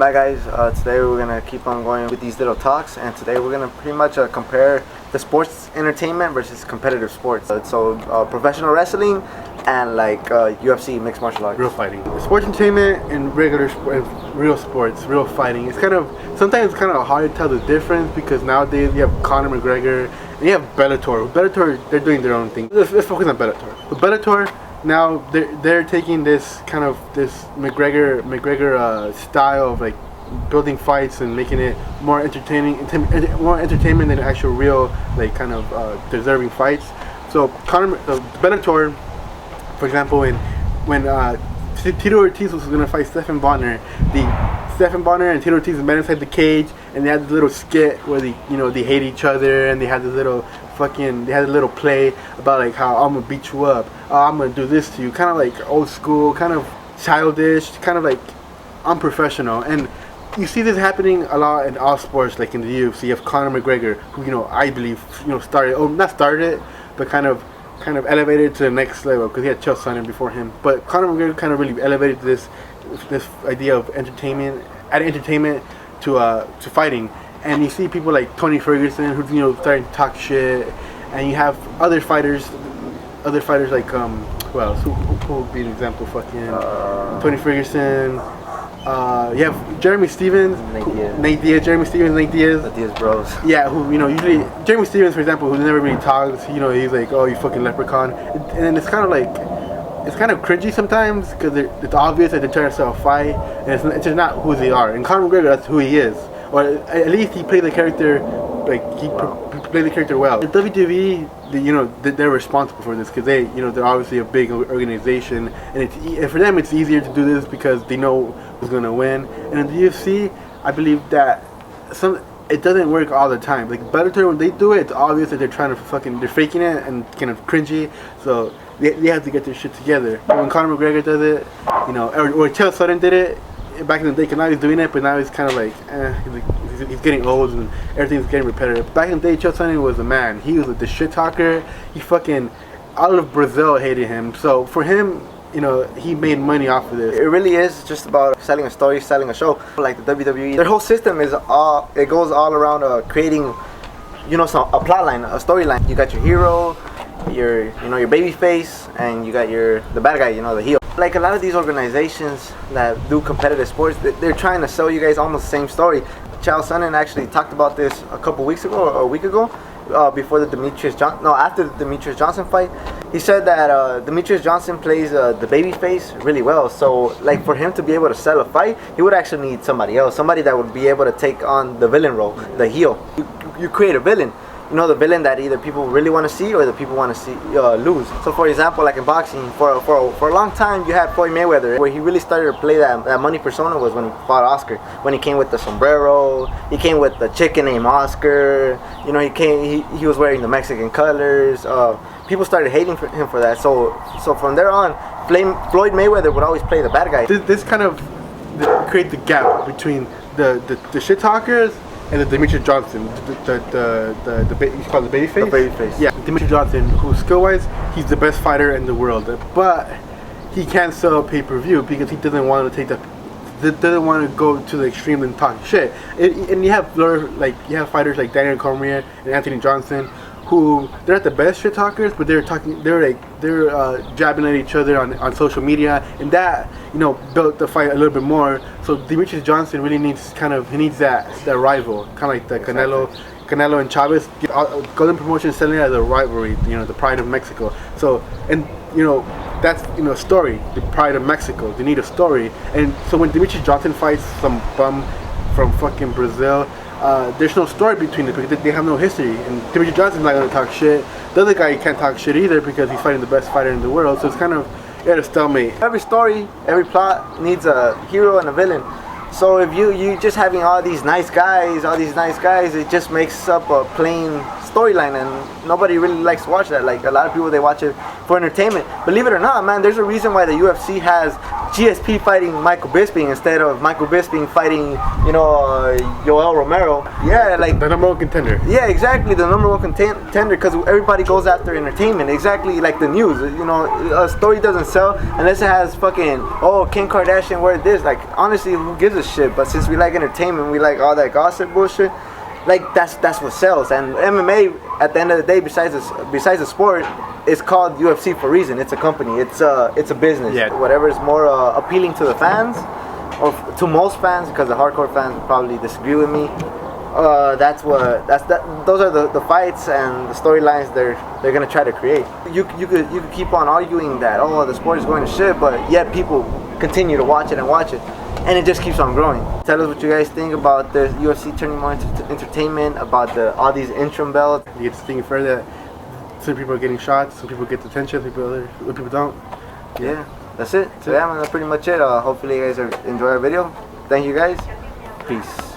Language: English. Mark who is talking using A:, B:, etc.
A: Bye guys, today we're gonna keep on going with these little talks, and today we're gonna pretty much compare the sports entertainment versus competitive sports. So professional wrestling and like UFC, mixed martial arts.
B: Real fighting. Sports entertainment and real sports, real fighting. It's sometimes kind of hard to tell the difference because nowadays you have Conor McGregor and you have Bellator. Bellator, they're doing their own thing. Let's focus on Bellator. With Bellator, now they're taking this McGregor style of like building fights and making it more entertainment than actual real like kind of deserving fights. So Bellator, for example, when Tito Ortiz was gonna fight Stephan Bonner, Stephan Bonner and Tito Ortiz met inside the cage, and they had this little skit where they hate each other, and they had this little play about like how I'm gonna beat you up, I'm gonna do this to you, kind of like old school, kind of childish, kind of like unprofessional. And you see this happening a lot in all sports, like in the UFC. You have Conor McGregor, who I believe not started it, but kind of elevated to the next level because he had Chael Sonnen before him. But Conor McGregor kind of really elevated this idea of entertainment to fighting. And you see people like Tony Ferguson who's starting to talk shit, and you have other fighters like who else? Who would be an example? Tony Ferguson. You have Jeremy Stevens, Nate Diaz, the Diaz bros. Yeah, usually Jeremy Stevens, for example, who never really talks. He's like, oh, you fucking leprechaun, and it's kind of cringy sometimes because it's obvious that they're trying to sell a fight, and it's just not who they are. And Conor McGregor, that's who he is, or at least he played the character played the character well. The WWE, they're responsible for this because they're obviously a big organization, and for them it's easier to do this because they know who's gonna win. And in the UFC, I believe that it doesn't work all the time. Like Bellator, when they do it, it's obvious that they're faking it and kind of cringy. So they have to get their shit together. When Conor McGregor does it, or Chael Sonnen did it back in the day, because now he's doing it, but now he's kind of like, he's getting old and everything's getting repetitive. Back in the day, Chael Sonnen was a man. He was the shit talker. He fucking, all of Brazil hated him. So for him, he made money off of this. It really is just about selling a story, selling a show. Like the WWE, their whole system goes all around creating, a plot line, a storyline. You got your hero, your baby face, and you got the bad guy, the heel. Like a lot of these organizations that do competitive sports, they're trying to sell you guys almost the same story. Chael Sonnen actually talked about this a couple weeks ago, or a week ago, after the Demetrius Johnson fight. He said that Demetrius Johnson plays the baby face really well. So like for him to be able to sell a fight, he would actually need somebody else, somebody that would be able to take on the villain role, the heel. You create a villain. The villain that either people really want to see or the people want to see lose. So for example, like in boxing, for a long time you had Floyd Mayweather, where he really started to play that money persona was when he fought Oscar. When he came with the sombrero, he came with the chicken named Oscar. He was wearing the Mexican colors. People started hating him for that. So from there on, Floyd Mayweather would always play the bad guy. This kind of create the gap between the shit talkers and the Demetrius Johnson, you call it the babyface? The babyface. Yeah, Demetrius Johnson, who skill-wise, he's the best fighter in the world, but he can't sell pay-per-view because he doesn't want to doesn't want to go to the extreme and talk shit. And you have fighters like Daniel Cormier and Anthony Johnson, who they're not the best shit talkers, but they're jabbing at each other on social media, and that built the fight a little bit more. So Demetrius Johnson really needs that rival, kind of like the Canelo and Chavez. Golden Promotion selling it as a rivalry, the pride of Mexico. So that's story, the pride of Mexico. They need a story, and so when Demetrius Johnson fights some bum from fucking Brazil, there's no story between them because they have no history, and Demetrius Johnson's not gonna talk shit. The other guy can't talk shit either because he's fighting the best fighter in the world. So it's kind of at a stalemate. Every story, every plot needs a hero and a villain. So if you just having all these nice guys, it just makes up a plain storyline, and nobody really likes to watch that. Like a lot of people, they watch it for entertainment. Believe it or not, man, there's a reason why the UFC has GSP fighting Michael Bisping instead of Michael Bisping fighting, Yoel Romero. Yeah, like the number one contender.
A: Yeah, exactly, the number one contender, because everybody goes after entertainment. Exactly like the news. A story doesn't sell unless it has fucking, oh, Kim Kardashian wear this. Like honestly, who gives a the shit, but since we like entertainment, we like all that gossip bullshit. Like that's what sells. And MMA, at the end of the day, besides the sport, is called UFC for a reason. It's a company. It's a business.
B: Yeah.
A: Whatever is more appealing to the fans, or to most fans, because the hardcore fans would probably disagree with me. Those are the fights and the storylines they're gonna try to create. You could keep on arguing that the sport is going to shit, but yet people continue to watch it, and it just keeps on growing. Tell us what you guys think about the UFC turning more into entertainment, about all these interim belts.
B: You get to thinking further that some people are getting shots, some people get detention, other people don't.
A: Yeah, that's it. So yeah, man, that's pretty much it. Hopefully you guys enjoy our video. Thank you guys. Peace.